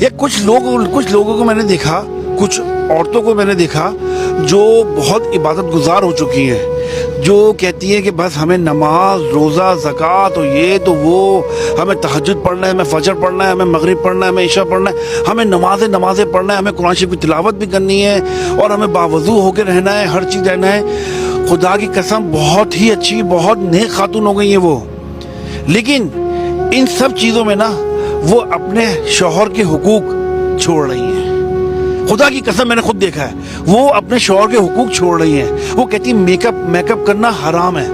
या कुछ लोगों को मैंने देखा, कुछ औरतों को मैंने देखा जो बहुत इबादत गुजार हो चुकी हैं, जो कहती हैं कि बस हमें नमाज, रोज़ा, ज़कात और ये तो वो, हमें तहज्जुद पढ़ना है, हमें फजर पढ़ना है, हमें मगरिब पढ़ना है, हमें इशा पढ़ना है, हमें नमाज़ें पढ़ना है, हमें कुरान शरीफ की तिलावत भी करनी है और हमें बावजू होकर रहना है, हर चीज़ रहना है। खुदा की कसम बहुत ही अच्छी, बहुत नेक खातून हो गई हैं वो, लेकिन इन सब चीज़ों में ना वो अपने शौहर के हुकूक छोड़ रही हैं। खुदा की कसम मैंने खुद देखा है, वो अपने शौहर के हुकूक छोड़ रही हैं। वो कहती मेकअप करना हराम है,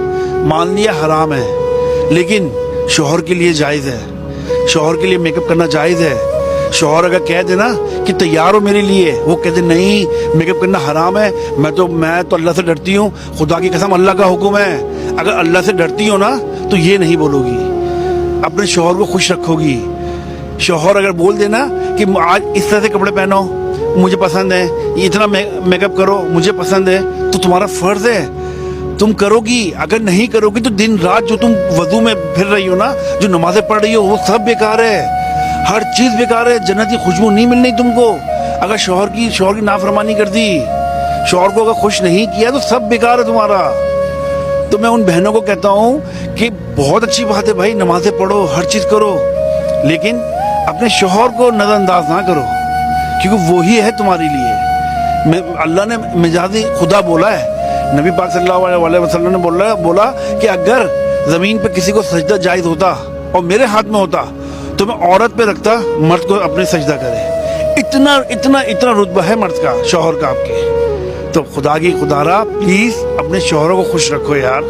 मान लिया हराम है, लेकिन शौहर के लिए जायज़ है, शौहर के लिए मेकअप करना जायज़ है। शौहर अगर कह दे ना कि तैयार हो मेरे लिए, वो कहते नहीं मेकअप करना हराम है, मैं तो अल्लाह से डरती हूँ, खुदा की कसम अल्लाह का हुक्म है, अगर अल्लाह से डरती हो ना तो ये नहीं बोलोगी, अपने शौहर को खुश रखोगी। शौहर अगर बोल देना कि आज इस तरह से कपड़े पहनो, मुझे पसंद है, ये इतना मेकअप करो, मुझे पसंद है, तो तुम्हारा फर्ज है, तुम करोगी। अगर नहीं करोगी तो दिन रात जो तुम वजू में फिर रही हो ना, जो नमाजें पढ़ रही हो, वो सब बेकार है, हर चीज़ बेकार है, जन्नत की खुशबू नहीं मिलनी तुमको। अगर शौहर की नाफरमानी कर दी, शौहर को अगर खुश नहीं किया तो सब बेकार है तुम्हारा। तो मैं उन बहनों को कहता हूँ कि बहुत अच्छी बात है भाई, नमाजें पढ़ो, हर चीज़ करो, लेकिन अपने शौहर को नज़रअंदाज ना करो, क्योंकि वही है तुम्हारे लिए। अल्लाह ने मिजाजी खुदा बोला है, नबी पाक सल्लल्लाहु अलैहि वसल्लम ने बोला कि अगर ज़मीन पे किसी को सजदा जायज़ होता और मेरे हाथ में होता तो मैं औरत पे रखता, मर्द को अपने सजदा करे। इतना रुतबा है मर्द का, शौहर का आपके। तो खुदारा प्लीज़ अपने शौहरों को खुश रखो यार।